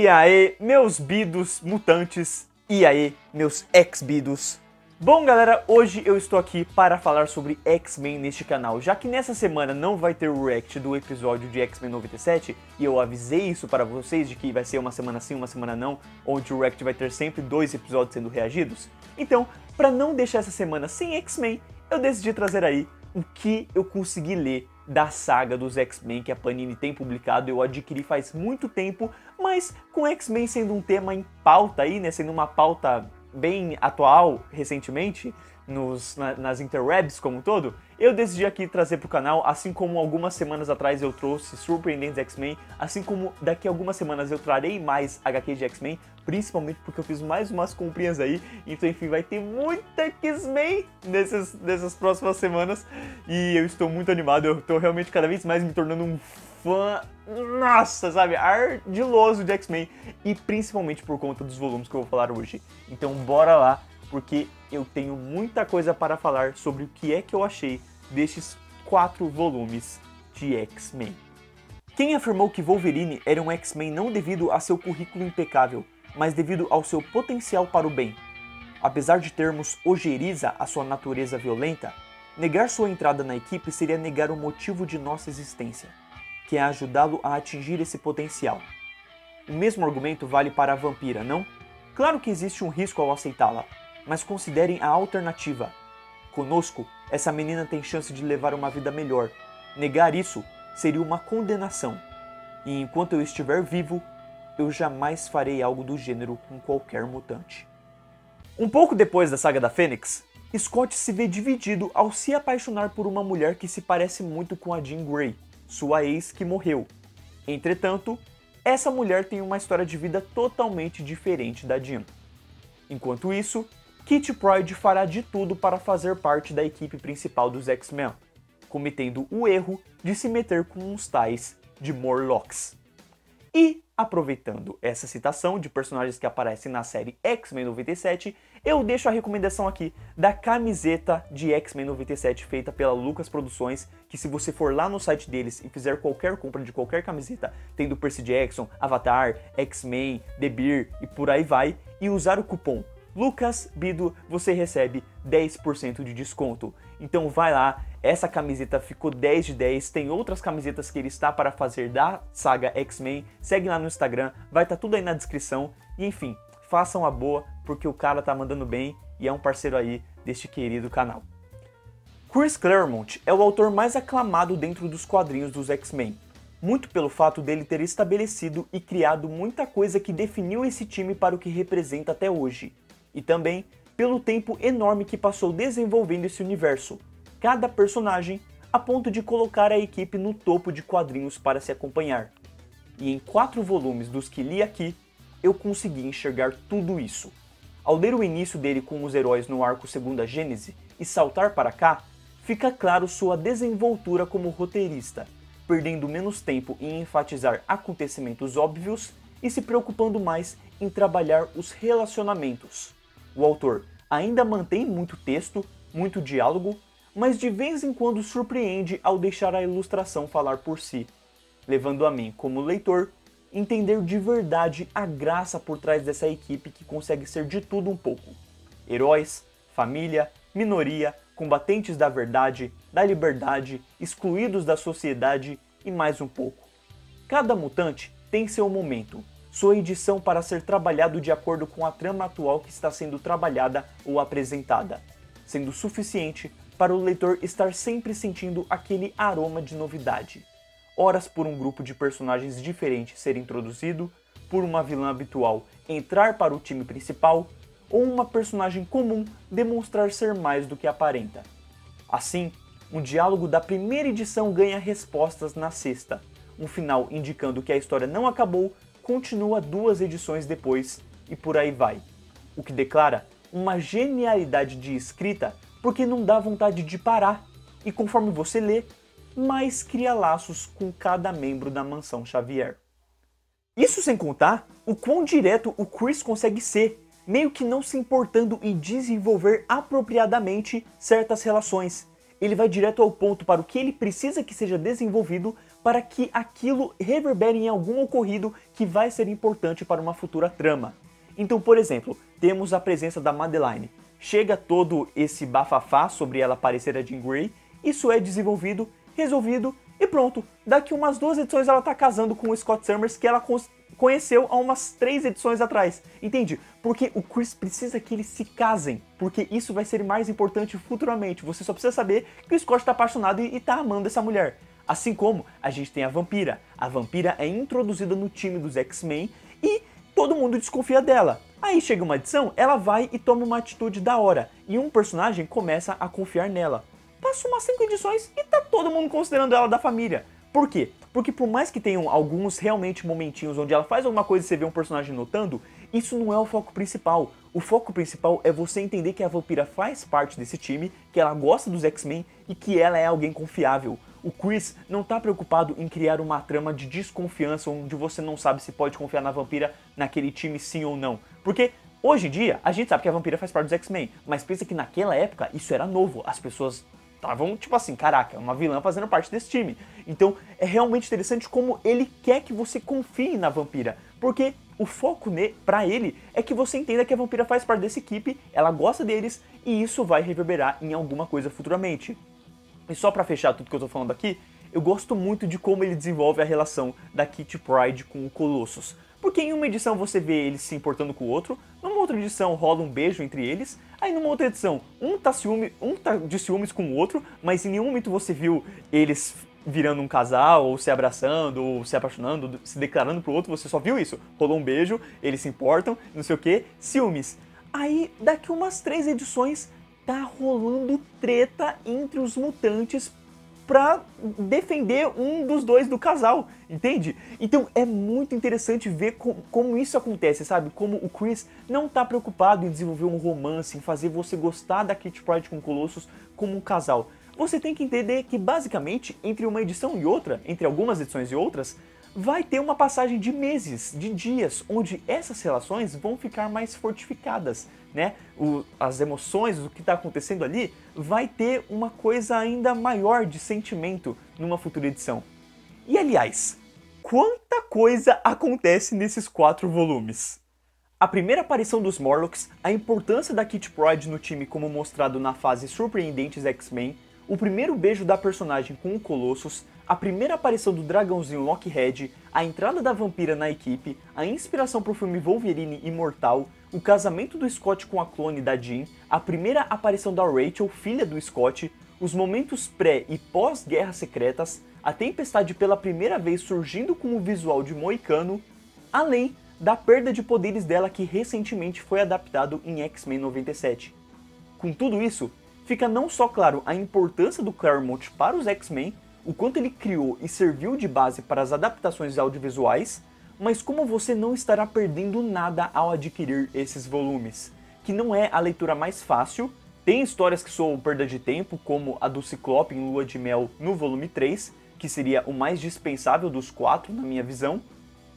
E aí, meus bidos mutantes, e aí, meus ex-bidos. Bom galera, hoje eu estou aqui para falar sobre X-Men neste canal, já que nessa semana não vai ter o react do episódio de X-Men 97, e eu avisei isso para vocês de que vai ser uma semana sim, uma semana não, onde o react vai ter sempre 2 episódios sendo reagidos. Então, para não deixar essa semana sem X-Men, eu decidi trazer aí o que eu consegui ler da saga dos X-Men que a Panini tem publicado. Eu adquiri faz muito tempo, mas com X-Men sendo um tema em pauta aí, né, sendo uma pauta bem atual recentemente, nas interwebs como um todo, eu decidi aqui trazer para o canal, assim como algumas semanas atrás eu trouxe Surpreendentes X-Men, assim como daqui a algumas semanas eu trarei mais HQ de X-Men, principalmente porque eu fiz mais umas comprinhas aí, então enfim, vai ter muita X-Men nessas próximas semanas, e eu estou muito animado, eu estou realmente cada vez mais me tornando um fã, nossa, sabe, ardiloso de X-Men, e principalmente por conta dos volumes que eu vou falar hoje. Então bora lá, porque eu tenho muita coisa para falar sobre o que é que eu achei destes 4 volumes de X-Men. Quem afirmou que Wolverine era um X-Men não devido a seu currículo impecável, mas devido ao seu potencial para o bem? Apesar de termos ojeriza a sua natureza violenta, negar sua entrada na equipe seria negar o motivo de nossa existência, que é ajudá-lo a atingir esse potencial. O mesmo argumento vale para a vampira, não? Claro que existe um risco ao aceitá-la, mas considerem a alternativa. Conosco, essa menina tem chance de levar uma vida melhor. Negar isso seria uma condenação. E enquanto eu estiver vivo, eu jamais farei algo do gênero com qualquer mutante. Um pouco depois da saga da Fênix, Scott se vê dividido ao se apaixonar por uma mulher que se parece muito com a Jean Grey, sua ex que morreu. Entretanto, essa mulher tem uma história de vida totalmente diferente da Jean. Enquanto isso, Kitty Pryde fará de tudo para fazer parte da equipe principal dos X-Men, cometendo o erro de se meter com os tais de Morlocks. E, aproveitando essa citação de personagens que aparecem na série X-Men 97, eu deixo a recomendação aqui da camiseta de X-Men 97 feita pela Lucas Produções, que se você for lá no site deles e fizer qualquer compra de qualquer camiseta, tendo Percy Jackson, Avatar, X-Men, The Beer e por aí vai, e usar o cupom LUCASBIDO, você recebe 10% de desconto. Então vai lá, essa camiseta ficou 10 de 10, tem outras camisetas que ele está para fazer da saga X-Men, segue lá no Instagram, vai estar tudo aí na descrição, e enfim, façam a boa, porque o cara tá mandando bem e é um parceiro aí deste querido canal. Chris Claremont é o autor mais aclamado dentro dos quadrinhos dos X-Men, muito pelo fato dele ter estabelecido e criado muita coisa que definiu esse time para o que representa até hoje, e também pelo tempo enorme que passou desenvolvendo esse universo, cada personagem a ponto de colocar a equipe no topo de quadrinhos para se acompanhar. E em 4 volumes dos que li aqui, eu consegui enxergar tudo isso. Ao ler o início dele com os heróis no arco Segunda Gênese e saltar para cá, fica claro sua desenvoltura como roteirista, perdendo menos tempo em enfatizar acontecimentos óbvios e se preocupando mais em trabalhar os relacionamentos. O autor ainda mantém muito texto, muito diálogo, mas de vez em quando surpreende ao deixar a ilustração falar por si, levando a mim, como leitor, entender de verdade a graça por trás dessa equipe que consegue ser de tudo um pouco. Heróis, família, minoria, combatentes da verdade, da liberdade, excluídos da sociedade e mais um pouco. Cada mutante tem seu momento, sua edição para ser trabalhado de acordo com a trama atual que está sendo trabalhada ou apresentada, sendo suficiente para o leitor estar sempre sentindo aquele aroma de novidade. Horas por um grupo de personagens diferentes ser introduzido, por uma vilã habitual entrar para o time principal, ou uma personagem comum demonstrar ser mais do que aparenta. Assim, um diálogo da primeira edição ganha respostas na sexta, um final indicando que a história não acabou, continua 2 edições depois, e por aí vai. O que declara uma genialidade de escrita, porque não dá vontade de parar, e conforme você lê, mais cria laços com cada membro da Mansão Xavier. Isso sem contar o quão direto o Chris consegue ser, meio que não se importando em desenvolver apropriadamente certas relações. Ele vai direto ao ponto para o que ele precisa que seja desenvolvido para que aquilo reverbere em algum ocorrido que vai ser importante para uma futura trama. Então, por exemplo, temos a presença da Madeline. Chega todo esse bafafá sobre ela parecer a Jean Grey, isso é desenvolvido, resolvido e pronto. Daqui umas 2 edições ela tá casando com o Scott Summers, que ela conheceu há umas 3 edições atrás, entende? Porque o Chris precisa que eles se casem, porque isso vai ser mais importante futuramente. Você só precisa saber que o Scott tá apaixonado e tá amando essa mulher. Assim como a gente tem a Vampira. A Vampira é introduzida no time dos X-Men e todo mundo desconfia dela. Aí chega uma edição, ela vai e toma uma atitude da hora, e um personagem começa a confiar nela. Passa umas 5 edições e tá todo mundo considerando ela da família. Por quê? Porque por mais que tenham alguns realmente momentinhos onde ela faz alguma coisa e você vê um personagem notando, isso não é o foco principal. O foco principal é você entender que a Vampira faz parte desse time, que ela gosta dos X-Men e que ela é alguém confiável. O Chris não tá preocupado em criar uma trama de desconfiança onde você não sabe se pode confiar na Vampira naquele time sim ou não. Porque hoje em dia a gente sabe que a Vampira faz parte dos X-Men, mas pensa que naquela época isso era novo, as pessoas estavam tipo assim, caraca, uma vilã fazendo parte desse time. Então é realmente interessante como ele quer que você confie na Vampira, porque o foco pra ele é que você entenda que a Vampira faz parte dessa equipe, ela gosta deles e isso vai reverberar em alguma coisa futuramente. E só pra fechar tudo que eu tô falando aqui, eu gosto muito de como ele desenvolve a relação da Kitty Pryde com o Colossus. Porque em uma edição você vê eles se importando com o outro, numa outra edição rola um beijo entre eles, aí numa outra edição um tá de ciúmes com o outro, mas em nenhum momento você viu eles virando um casal, ou se abraçando, ou se apaixonando, se declarando pro outro, você só viu isso. Rolou um beijo, eles se importam, não sei o que, ciúmes. Aí daqui umas 3 edições tá rolando treta entre os mutantes pra defender um dos dois do casal, entende? Então é muito interessante ver como isso acontece, sabe? Como o Chris não tá preocupado em desenvolver um romance, em fazer você gostar da Kitty Pryde com o Colossus como um casal. Você tem que entender que basicamente, entre uma edição e outra, entre algumas edições e outras, vai ter uma passagem de meses, de dias, onde essas relações vão ficar mais fortificadas, né? As emoções, o que está acontecendo ali, vai ter uma coisa ainda maior de sentimento numa futura edição. E aliás, quanta coisa acontece nesses 4 volumes! A primeira aparição dos Morlocks, a importância da Kitty Pryde no time como mostrado na fase Surpreendentes X-Men, o primeiro beijo da personagem com o Colossus, a primeira aparição do dragãozinho Lockheed, a entrada da Vampira na equipe, a inspiração para o filme Wolverine Imortal, o casamento do Scott com a clone da Jean, a primeira aparição da Rachel, filha do Scott, os momentos pré- e pós-Guerras Secretas, a Tempestade pela primeira vez surgindo com o visual de Moicano, além da perda de poderes dela que recentemente foi adaptado em X-Men 97. Com tudo isso, fica não só claro a importância do Claremont para os X-Men, o quanto ele criou e serviu de base para as adaptações audiovisuais, mas como você não estará perdendo nada ao adquirir esses volumes, que não é a leitura mais fácil, tem histórias que soam perda de tempo, como a do Ciclope em Lua de Mel no volume 3, que seria o mais dispensável dos 4 na minha visão,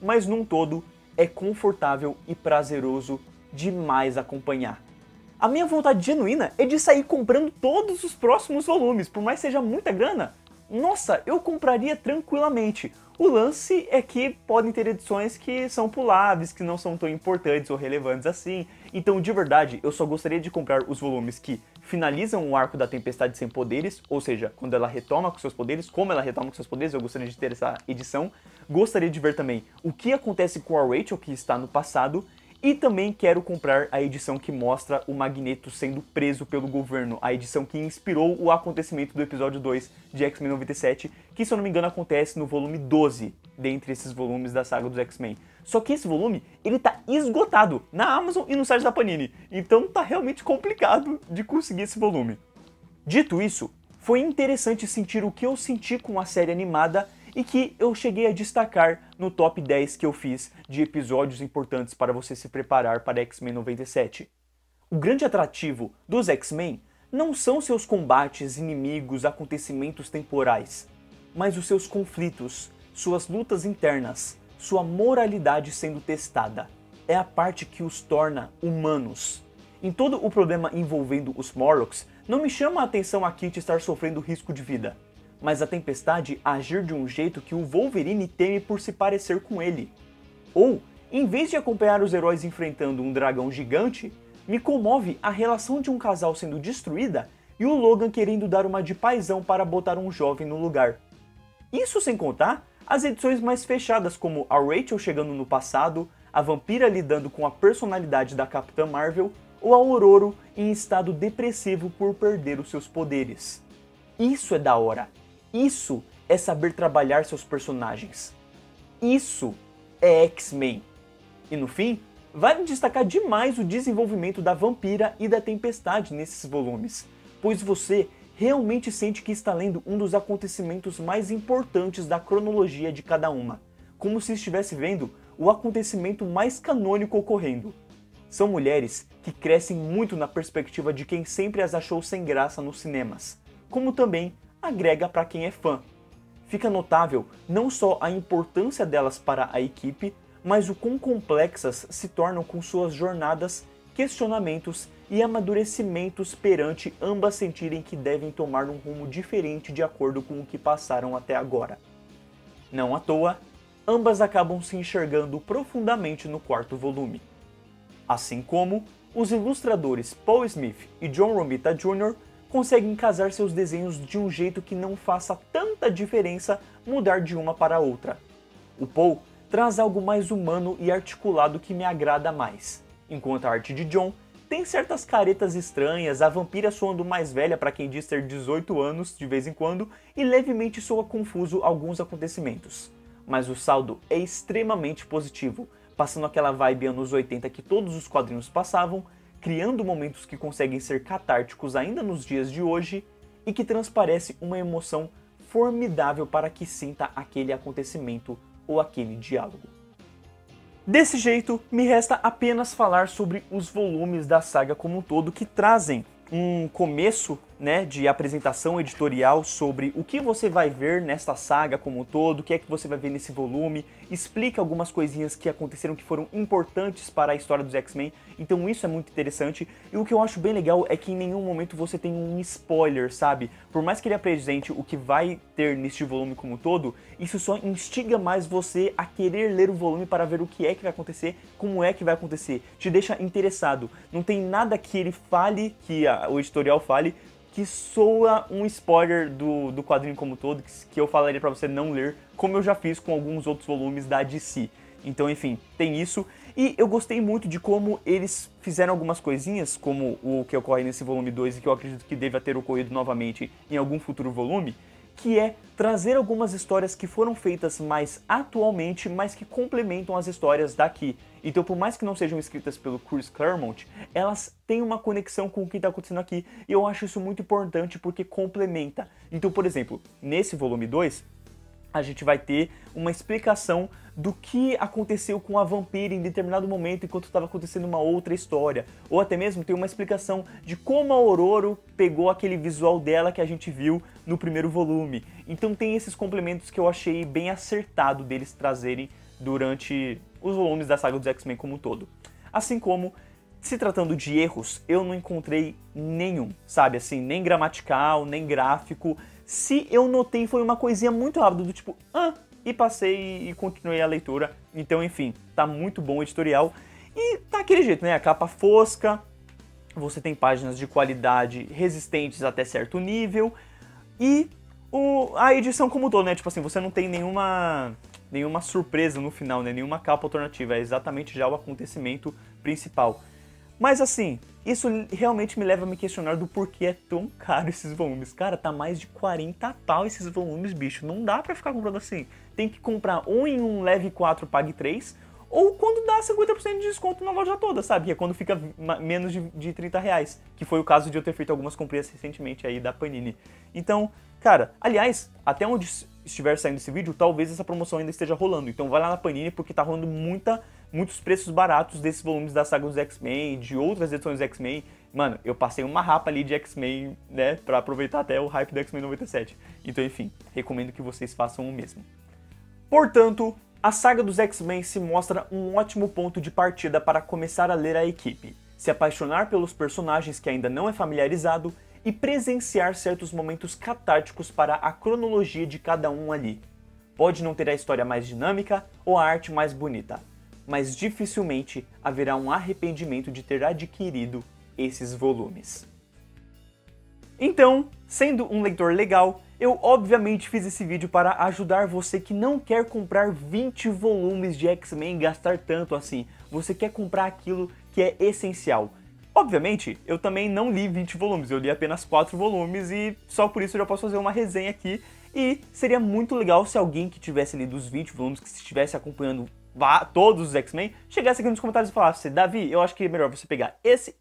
mas num todo é confortável e prazeroso demais acompanhar. A minha vontade genuína é de sair comprando todos os próximos volumes, por mais que seja muita grana. Nossa, eu compraria tranquilamente. O lance é que podem ter edições que são puláveis, que não são tão importantes ou relevantes assim. Então, de verdade, eu só gostaria de comprar os volumes que finalizam o arco da Tempestade Sem Poderes, ou seja, quando ela retoma com seus poderes, como ela retoma com seus poderes, eu gostaria de ter essa edição. Gostaria de ver também o que acontece com a Rachel, que está no passado. E também quero comprar a edição que mostra o Magneto sendo preso pelo governo, a edição que inspirou o acontecimento do episódio 2 de X-Men 97, que se eu não me engano acontece no volume 12, dentre esses volumes da saga dos X-Men. Só que esse volume, ele tá esgotado na Amazon e no site da Panini, então tá realmente complicado de conseguir esse volume. Dito isso, foi interessante sentir o que eu senti com a série animada e que eu cheguei a destacar no top 10 que eu fiz de episódios importantes para você se preparar para X-Men 97. O grande atrativo dos X-Men não são seus combates, inimigos, acontecimentos temporais, mas os seus conflitos, suas lutas internas, sua moralidade sendo testada. É a parte que os torna humanos. Em todo o problema envolvendo os Morlocks, não me chama a atenção a Kitty estar sofrendo risco de vida. mas a Tempestade agir de um jeito que o Wolverine teme por se parecer com ele. Ou, em vez de acompanhar os heróis enfrentando um dragão gigante, me comove a relação de um casal sendo destruída e o Logan querendo dar uma de paizão para botar um jovem no lugar. Isso sem contar as edições mais fechadas, como a Rachel chegando no passado, a Vampira lidando com a personalidade da Capitã Marvel, ou a Ororo em estado depressivo por perder os seus poderes. Isso é da hora. Isso é saber trabalhar seus personagens. Isso é X-Men. E no fim, vale destacar demais o desenvolvimento da Vampira e da Tempestade nesses volumes, pois você realmente sente que está lendo um dos acontecimentos mais importantes da cronologia de cada uma, como se estivesse vendo o acontecimento mais canônico ocorrendo. São mulheres que crescem muito na perspectiva de quem sempre as achou sem graça nos cinemas, como também agrega para quem é fã. Fica notável não só a importância delas para a equipe, mas o quão complexas se tornam com suas jornadas, questionamentos e amadurecimentos perante ambas sentirem que devem tomar um rumo diferente de acordo com o que passaram até agora. Não à toa, ambas acabam se enxergando profundamente no quarto volume. Assim como os ilustradores Paul Smith e John Romita Jr. conseguem casar seus desenhos de um jeito que não faça tanta diferença mudar de uma para outra. O Paul traz algo mais humano e articulado que me agrada mais, enquanto a arte de John tem certas caretas estranhas, a vampira soando mais velha para quem diz ter 18 anos de vez em quando e levemente soa confuso alguns acontecimentos. Mas o saldo é extremamente positivo, passando aquela vibe anos 80 que todos os quadrinhos passavam, criando momentos que conseguem ser catárticos ainda nos dias de hoje e que transparece uma emoção formidável para que sinta aquele acontecimento ou aquele diálogo. Desse jeito, me resta apenas falar sobre os volumes da saga como um todo que trazem um começo, né, de apresentação editorial sobre o que você vai ver nesta saga como um todo, o que é que você vai ver nesse volume, explica algumas coisinhas que aconteceram que foram importantes para a história dos X-Men, então isso é muito interessante, e o que eu acho bem legal é que em nenhum momento você tem um spoiler, sabe? Por mais que ele apresente o que vai ter neste volume como um todo, isso só instiga mais você a querer ler o volume para ver o que é que vai acontecer, como é que vai acontecer, te deixa interessado, não tem nada que ele fale, que o editorial fale, que soa um spoiler do quadrinho como um todo, que eu falaria pra você não ler, como eu já fiz com alguns outros volumes da DC. Então, enfim, tem isso. E eu gostei muito de como eles fizeram algumas coisinhas, como o que ocorre nesse volume 2 e que eu acredito que deva ter ocorrido novamente em algum futuro volume, que é trazer algumas histórias que foram feitas mais atualmente, mas que complementam as histórias daqui. Então, por mais que não sejam escritas pelo Chris Claremont, elas têm uma conexão com o que está acontecendo aqui, e eu acho isso muito importante porque complementa. Então, por exemplo, nesse volume 2, a gente vai ter uma explicação do que aconteceu com a vampira em determinado momento enquanto estava acontecendo uma outra história. Ou até mesmo tem uma explicação de como a Ororo pegou aquele visual dela que a gente viu no primeiro volume. Então tem esses complementos que eu achei bem acertado deles trazerem durante os volumes da saga dos X-Men como um todo. Assim como, se tratando de erros, eu não encontrei nenhum, sabe? Assim, nem gramatical, nem gráfico. Se eu notei, foi uma coisinha muito rápida, do tipo, e passei e continuei a leitura. Então, enfim, tá muito bom o editorial. E tá aquele jeito, né? A capa fosca, você tem páginas de qualidade resistentes até certo nível. E a edição como um todo, né? Tipo assim, você não tem nenhuma surpresa no final, né? Nenhuma capa alternativa. É exatamente já o acontecimento principal. Mas assim, isso realmente me leva a me questionar do porquê é tão caro esses volumes. Cara, tá mais de 40 pau esses volumes, bicho. Não dá pra ficar comprando assim. Tem que comprar ou em um leve 4, pague 3, ou quando dá 50% de desconto na loja toda, sabe? Que é quando fica menos de 30 reais. Que foi o caso de eu ter feito algumas compras recentemente aí da Panini. Então, cara, aliás, até onde estiver saindo esse vídeo, talvez essa promoção ainda esteja rolando. Então vai lá na Panini porque tá rolando muitos preços baratos desses volumes da saga dos X-Men, de outras edições dos X-Men. Mano, eu passei uma rapa ali de X-Men, né, pra aproveitar até o hype do X-Men 97. Então, enfim, recomendo que vocês façam o mesmo. Portanto, a saga dos X-Men se mostra um ótimo ponto de partida para começar a ler a equipe, se apaixonar pelos personagens que ainda não é familiarizado e presenciar certos momentos catárticos para a cronologia de cada um ali. Pode não ter a história mais dinâmica ou a arte mais bonita, mas dificilmente haverá um arrependimento de ter adquirido esses volumes. Então, sendo um leitor legal, eu obviamente fiz esse vídeo para ajudar você que não quer comprar 20 volumes de X-Men e gastar tanto assim. Você quer comprar aquilo que é essencial. Obviamente, eu também não li 20 volumes, eu li apenas 4 volumes e só por isso eu já posso fazer uma resenha aqui. E seria muito legal se alguém que tivesse lido os 20 volumes, que estivesse acompanhando todos os X-Men, chegasse aqui nos comentários e falasse: Davi, eu acho que é melhor você pegar esse.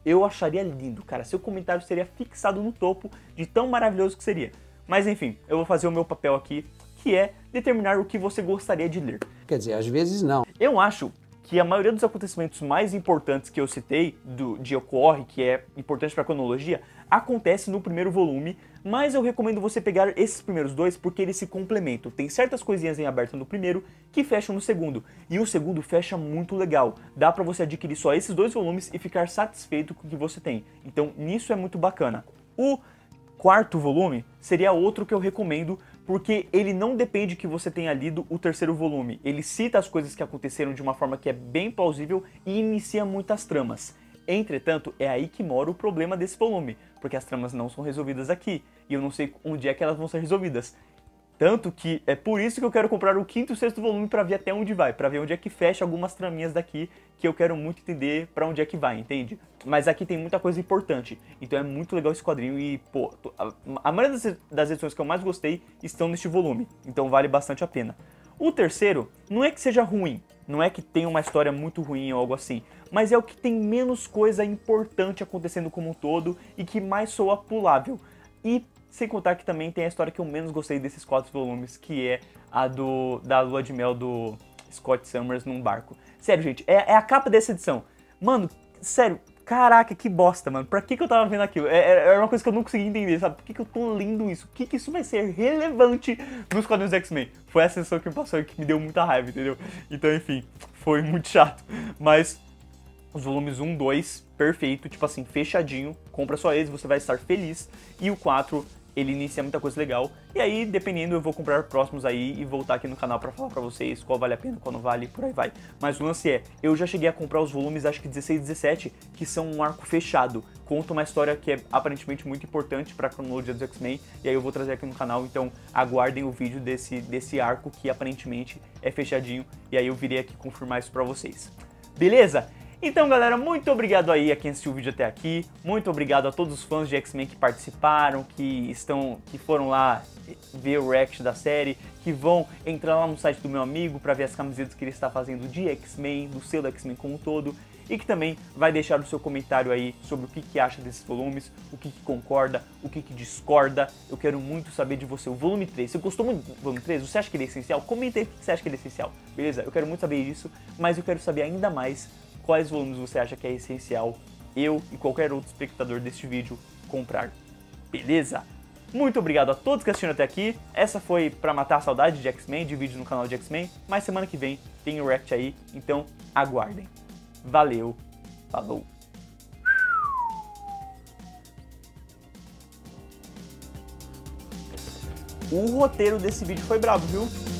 Eu acharia lindo, cara. Seu comentário seria fixado no topo de tão maravilhoso que seria. Mas enfim, eu vou fazer o meu papel aqui, que é determinar o que você gostaria de ler. Quer dizer, às vezes não. Eu acho que a maioria dos acontecimentos mais importantes que eu citei, de ocorre, que é importante para a cronologia, acontece no primeiro volume, mas eu recomendo você pegar esses primeiros dois porque eles se complementam. Tem certas coisinhas em aberto no primeiro que fecham no segundo, e o segundo fecha muito legal. Dá para você adquirir só esses 2 volumes e ficar satisfeito com o que você tem. Então, nisso é muito bacana. O quarto volume seria outro que eu recomendo, porque ele não depende que você tenha lido o terceiro volume. Ele cita as coisas que aconteceram de uma forma que é bem plausível e inicia muitas tramas. Entretanto, é aí que mora o problema desse volume, porque as tramas não são resolvidas aqui, e eu não sei onde é que elas vão ser resolvidas. Tanto que é por isso que eu quero comprar o quinto e o sexto volume para ver até onde vai, para ver onde é que fecha algumas traminhas daqui, que eu quero muito entender para onde é que vai, entende? Mas aqui tem muita coisa importante, então é muito legal esse quadrinho e, pô, a maioria das edições que eu mais gostei estão neste volume, então vale bastante a pena. O terceiro, não é que seja ruim, não é que tenha uma história muito ruim ou algo assim, mas é o que tem menos coisa importante acontecendo como um todo e que mais soa pulável. E sem contar que também tem a história que eu menos gostei desses 4 volumes, que é a da lua de mel do Scott Summers num barco. Sério, gente, é a capa dessa edição. Mano, sério, caraca, que bosta, mano. Pra que eu tava vendo aquilo? É uma coisa que eu não consegui entender, sabe? Por que eu tô lendo isso? Por que isso vai ser relevante nos quadrinhos do X-Men? Foi a sensação que me passou e que me deu muita raiva, entendeu? Então, enfim, foi muito chato. Mas os volumes 1, 2, perfeito, tipo assim, fechadinho. Compra só eles, você vai estar feliz. E o 4... ele inicia muita coisa legal, e aí, dependendo, eu vou comprar próximos aí e voltar aqui no canal pra falar pra vocês qual vale a pena, qual não vale, por aí vai. Mas o lance é, eu já cheguei a comprar os volumes, acho que 16 e 17, que são um arco fechado. Conta uma história que é aparentemente muito importante pra cronologia dos X-Men, e aí eu vou trazer aqui no canal, então aguardem o vídeo desse arco que aparentemente é fechadinho, e aí eu virei aqui confirmar isso pra vocês. Beleza? Então, galera, muito obrigado aí a quem assistiu o vídeo até aqui, muito obrigado a todos os fãs de X-Men que participaram, que foram lá ver o react da série, que vão entrar lá no site do meu amigo para ver as camisetas que ele está fazendo de X-Men, do selo X-Men como um todo, e que também vai deixar o seu comentário aí sobre o que acha desses volumes, o que concorda, o que discorda. Eu quero muito saber de você. O volume 3, você gostou muito do volume 3? Você acha que ele é essencial? Comenta aí o que você acha que ele é essencial, beleza? Eu quero muito saber disso, mas eu quero saber ainda mais quais volumes você acha que é essencial eu e qualquer outro espectador deste vídeo comprar, beleza? Muito obrigado a todos que assistiram até aqui. Essa foi pra matar a saudade de X-Men, de vídeo no canal de X-Men, mas semana que vem tem o react aí, então aguardem. Valeu, falou! O roteiro desse vídeo foi brabo, viu?